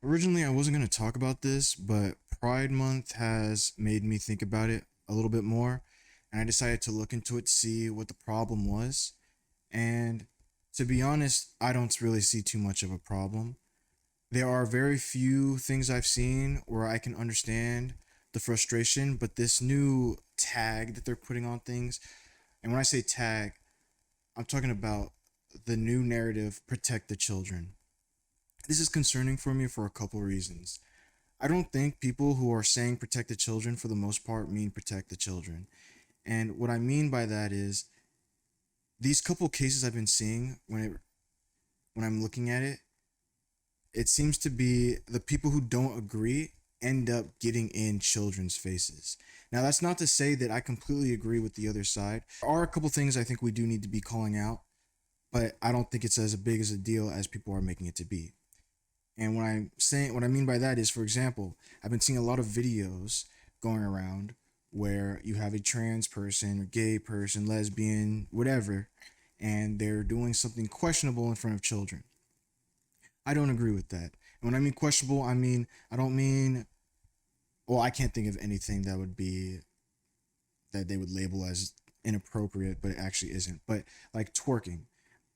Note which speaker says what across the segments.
Speaker 1: Originally, I wasn't going to talk about this, but Pride Month has made me think about it a little bit more, and I decided to look into it to see what the problem was. And to be honest, I don't really see too much of a problem. There are very few things I've seen where I can understand the frustration, but this new tag that they're putting on things, and when I say tag, I'm talking about the new narrative protect the children. This is concerning for me for a couple reasons. I don't think people who are saying protect the children for the most part mean protect the children. And what I mean by that is these couple cases I've been seeing when I'm looking at it, it seems to be the people who don't agree end up getting in children's faces. Now that's not to say that I completely agree with the other side. There are a couple things I think we do need to be calling out, but I don't think it's as big as a deal as people are making it to be. And what I mean by that is, for example, I've been seeing a lot of videos going around where you have a trans person or gay person, lesbian, whatever, and they're doing something questionable in front of children. I don't agree with that. And when I mean questionable, I don't mean well, I can't think of anything that would be that they would label as inappropriate, but it actually isn't. But like twerking,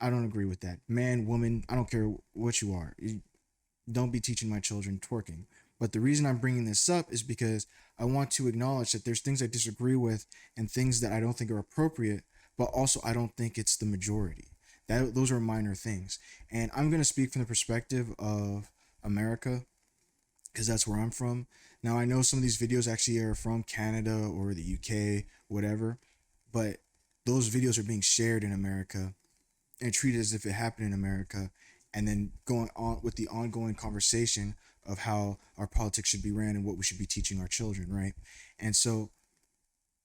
Speaker 1: I don't agree with that. Man, woman, I don't care what you are. Don't be teaching my children twerking. But the reason I'm bringing this up is because I want to acknowledge that there's things I disagree with and things that I don't think are appropriate, but also I don't think it's the majority. Those are minor things. And I'm going to speak from the perspective of America because that's where I'm from. Now I know some of these videos actually are from Canada or the UK, whatever, but those videos are being shared in America and treated as if it happened in America, and then going on with the ongoing conversation of how our politics should be ran and what we should be teaching our children, right? And so,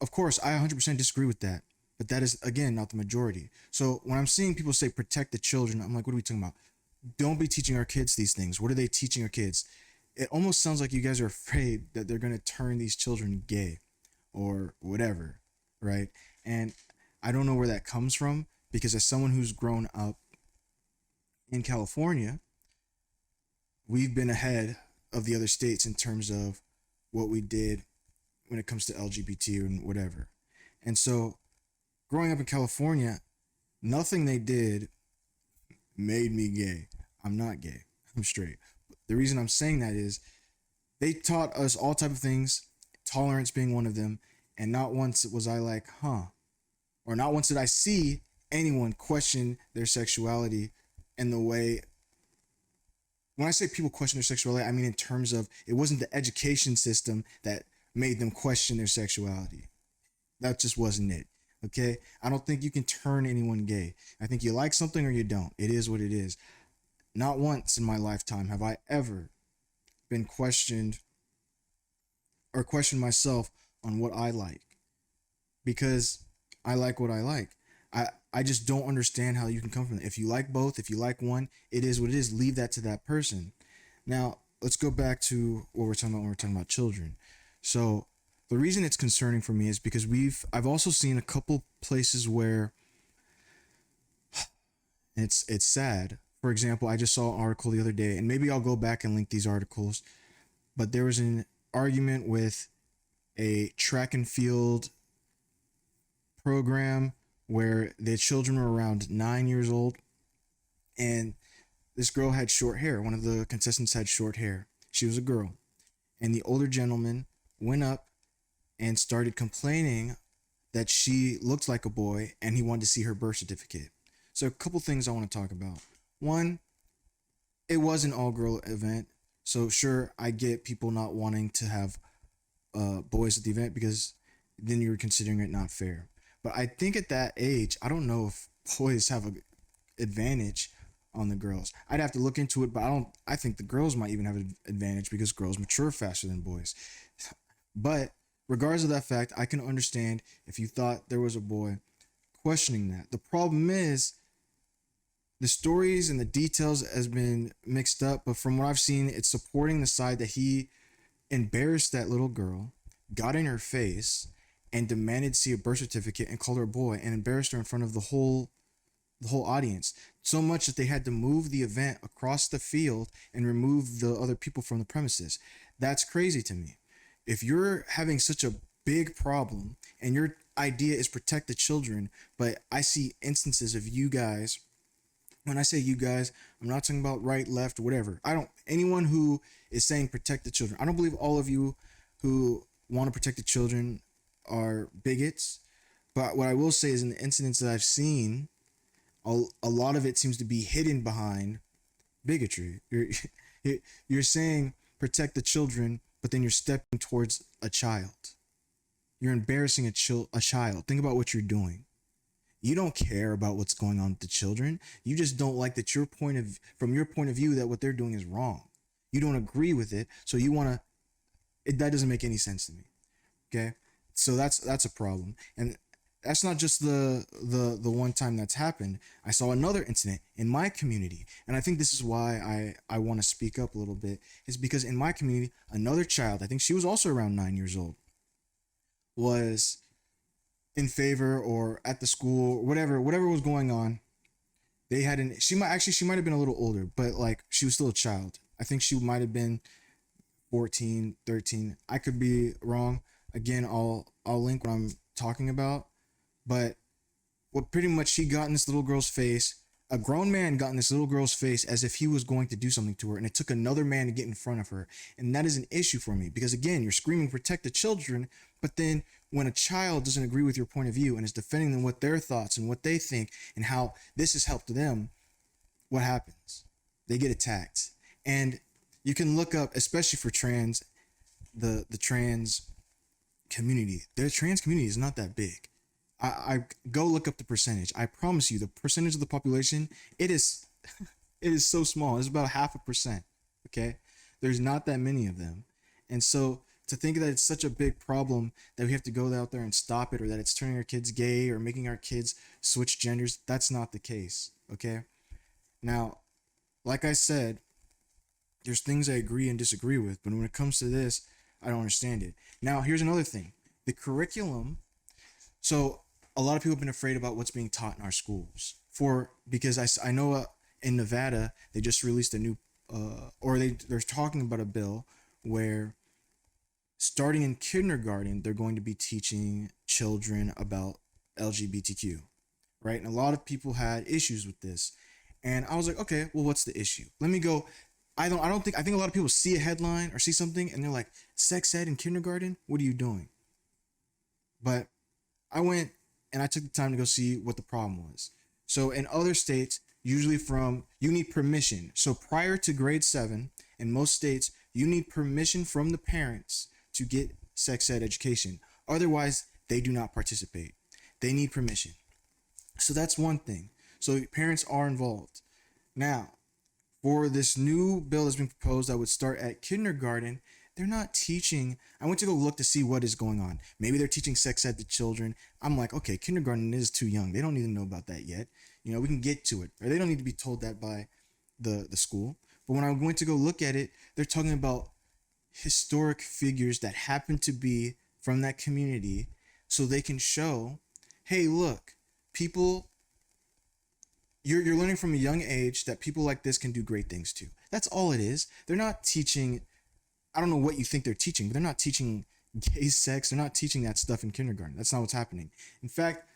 Speaker 1: of course, I 100% disagree with that, but that is, again, not the majority. So when I'm seeing people say protect the children, I'm like, what are we talking about? Don't be teaching our kids these things. What are they teaching our kids? It almost sounds like you guys are afraid that they're going to turn these children gay or whatever, right? And I don't know where that comes from because as someone who's grown up in California, we've been ahead of the other states in terms of what we did when it comes to LGBT and whatever. And so, growing up in California, nothing they did made me gay. I'm not gay. I'm straight. The reason I'm saying that is they taught us all type of things, tolerance being one of them, and not once was I like, huh, or not once did I see anyone question their sexuality in the way when I say people question their sexuality, I mean in terms of it wasn't the education system that made them question their sexuality. That just wasn't it. Okay? I don't think you can turn anyone gay. I think you like something or you don't. It is what it is. Not once in my lifetime have I ever been questioned or questioned myself on what I like because I like what I like. I just don't understand how you can come from that. If you like both, if you like one, it is what it is. Leave that to that person. Now, let's go back to what we're talking about when we're talking about children. So, the reason it's concerning for me is because I've also seen a couple places where it's sad. For example, I just saw an article the other day, and maybe I'll go back and link these articles, but there was an argument with a track and field program where the children were around 9 years old, and this girl had short hair. One of the contestants had short hair. She was a girl. And the older gentleman went up and started complaining that she looked like a boy and he wanted to see her birth certificate. So, a couple things I want to talk about. One, it was an all girl event. So, sure, I get people not wanting to have boys at the event because then you're considering it not fair. But I think at that age, I don't know if boys have an advantage on the girls. I'd have to look into it, but I don't. I think the girls might even have an advantage because girls mature faster than boys. But regardless of that fact, I can understand if you thought there was a boy questioning that. The problem is the stories and the details has been mixed up, but from what I've seen, it's supporting the side that he embarrassed that little girl, got in her face, and demanded to see a birth certificate and called her a boy and embarrassed her in front of the whole audience, so much that they had to move the event across the field and remove the other people from the premises. That's crazy to me. If you're having such a big problem and your idea is protect the children, but I see instances of you guys, when I say you guys, I'm not talking about right, left, whatever. I don't, anyone who is saying protect the children, I don't believe all of you who want to protect the children are bigots. But what I will say is, in the incidents that I've seen, a lot of it seems to be hidden behind bigotry. You're saying protect the children, but then you're stepping towards a child. You're embarrassing a child. Think about what you're doing. You don't care about what's going on with the children. You just don't like that from your point of view, that what they're doing is wrong. You don't agree with it, so you want to. That doesn't make any sense to me. Okay, so that's a problem, and that's not just the one time that's happened. I saw another incident in my community, and I think this is why I want to speak up a little bit, is because in my community, another child, I think she was also around 9 years old, was in favor, or at the school, whatever was going on. They had an she might have been a little older, but like she was still a child. I think she might have been 14, 13. I could be wrong. Again, I'll link what I'm talking about. But what pretty much she got in this little girl's face, a grown man got in this little girl's face as if he was going to do something to her, and it took another man to get in front of her. And that is an issue for me, because again, you're screaming protect the children, but then when a child doesn't agree with your point of view and is defending them with their thoughts and what they think and how this has helped them, what happens? They get attacked. And you can look up, especially for trans, the trans community. Their trans community is not that big. I go look up the percentage. I promise you, the percentage of the population, it is it is so small. It's about 0.5%. Okay, there's not that many of them, and so to think that it's such a big problem that we have to go out there and stop it, or that it's turning our kids gay or making our kids switch genders, that's not the case. Okay, now, like I said, there's things I agree and disagree with, but when it comes to this, I don't understand it. Now, here's another thing: the curriculum. So a lot of people have been afraid about what's being taught in our schools, because I know in Nevada they just released a new or they're talking about a bill where starting in kindergarten they're going to be teaching children about LGBTQ, right? And a lot of people had issues with this, and I was like, okay, well, what's the issue? Let me go. I think a lot of people see a headline or see something and they're like, sex ed in kindergarten, what are you doing? But I went and I took the time to go see what the problem was. So in other states, usually you need permission. So prior to grade 7, in most states, you need permission from the parents to get sex ed education. Otherwise, they do not participate. They need permission. So that's one thing. So parents are involved. Now, for this new bill that's been proposed that would start at kindergarten, they're not teaching. I went to go look to see what is going on. Maybe they're teaching sex ed to children. I'm like, okay, kindergarten is too young. They don't need to know about that yet. We can get to it. Or they don't need to be told that by the school. But when I went to go look at it, they're talking about historic figures that happen to be from that community, so they can show, hey, look, people, you're learning from a young age that people like this can do great things too. That's all it is. They're not teaching, I don't know what you think they're teaching, but they're not teaching gay sex. They're not teaching that stuff in kindergarten. That's not what's happening. In fact,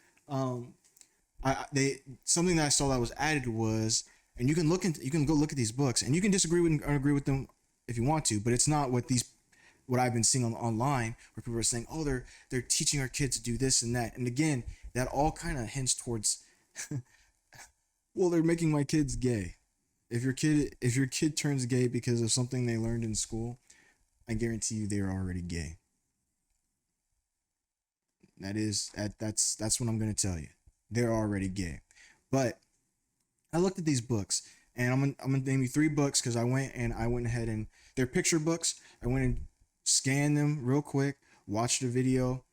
Speaker 1: they something that I saw that was added was, and you can go look at these books, and you can disagree with or agree with them if you want to, but it's not what I've been seeing online, where people are saying, oh, they're teaching our kids to do this and that, and again, that all kind of hints towards, well, they're making my kids gay. If your kid turns gay because of something they learned in school, I guarantee you they're already gay. That's what I'm gonna tell you. They're already gay. But I looked at these books, and I'm gonna name you 3 books, because I went ahead and they're picture books. I went and scanned them real quick, watched a video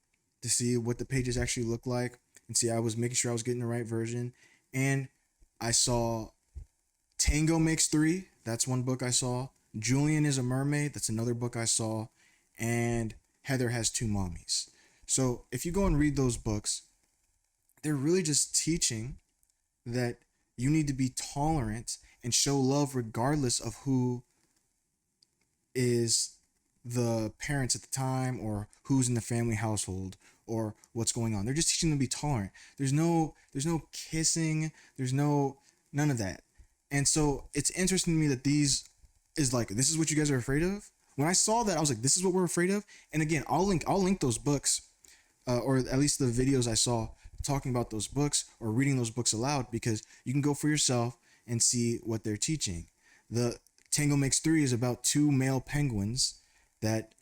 Speaker 1: to see what the pages actually look like, and see I was making sure I was getting the right version. And I saw Tango Makes Three. That's one book I saw. Julian is a Mermaid. That's another book I saw. And Heather Has Two Mommies. So if you go and read those books, they're really just teaching that You need to be tolerant and show love regardless of who is the parents at the time or who's in the family household or what's going on. They're just teaching them to be tolerant. There's no kissing, there's no none of that. And so it's interesting to me that these is like this is what you guys are afraid of. When I saw that, I was like, this is what we're afraid of. And again, I'll link those books, or at least the videos I saw talking about those books or reading those books aloud, because you can go for yourself and see what they're teaching. The Tango Makes Three is about two male penguins that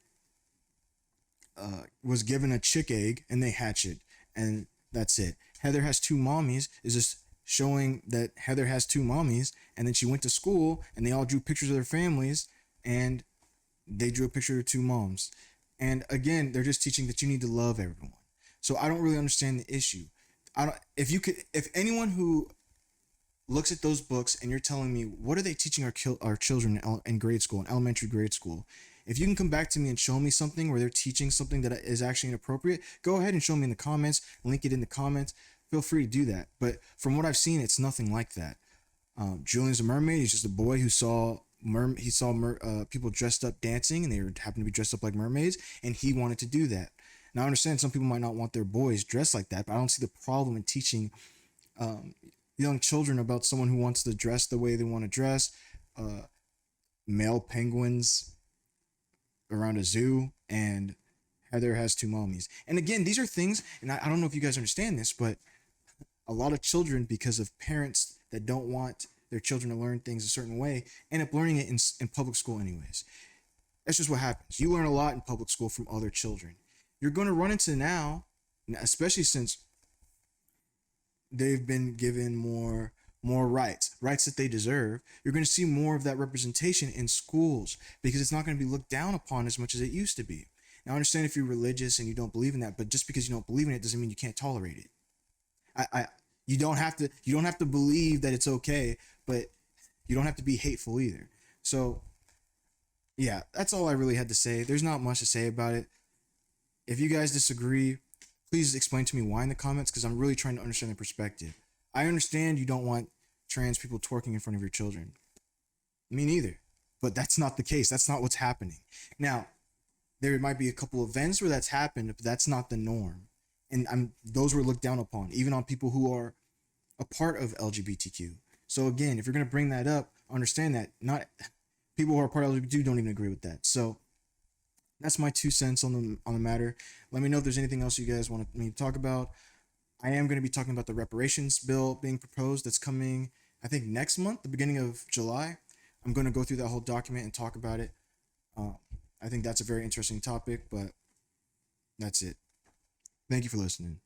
Speaker 1: was given a chick egg and they hatch it, and that's it. Heather Has Two Mommies is just showing that Heather has two mommies, and then she went to school and they all drew pictures of their families, and they drew a picture of two moms. And again, they're just teaching that you need to love everyone. So I don't really understand the issue. I don't. If anyone who looks at those books and you're telling me what are they teaching our children in grade school, in elementary grade school, if you can come back to me and show me something where they're teaching something that is actually inappropriate, go ahead and show me in the comments, link it in the comments. Feel free to do that. But from what I've seen, it's nothing like that. Julian's a mermaid. He's just a boy who saw people dressed up dancing, and they happened to be dressed up like mermaids, and he wanted to do that. Now I understand some people might not want their boys dressed like that, but I don't see the problem in teaching um, young children about someone who wants to dress the way they want to dress. Uh, Male penguins around a zoo, and Heather Has Two Mommies. And again, these are things, and I don't know if you guys understand this, but a lot of children, because of parents that don't want their children to learn things a certain way, end up learning it in public school anyways. That's just what happens. You learn a lot in public school from other children. You're going to run into now, especially since they've been given more rights that they deserve. You're going to see more of that representation in schools because it's not going to be looked down upon as much as it used to be. Now I understand if you're religious and you don't believe in that, but just because you don't believe in it doesn't mean you can't tolerate it. I you don't have to believe that it's okay, but you don't have to be hateful either. So yeah, that's all I really had to say. There's not much to say about it. If you guys disagree, please explain to me why in the comments, because I'm really trying to understand the perspective. I understand you don't want trans people twerking in front of your children. Me neither. But that's not the case. That's not what's happening. Now, there might be a couple events where that's happened, but that's not the norm. And those were looked down upon, even on people who are a part of LGBTQ. So again, if you're gonna bring that up, understand that not people who are part of LGBTQ don't even agree with that. So that's my 2 cents on the matter. Let me know if there's anything else you guys want me to talk about. I am going to be talking about the reparations bill being proposed that's coming, I think, next month, the beginning of July. I'm going to go through that whole document and talk about it. Uh, I think that's a very interesting topic, but that's it. Thank you for listening.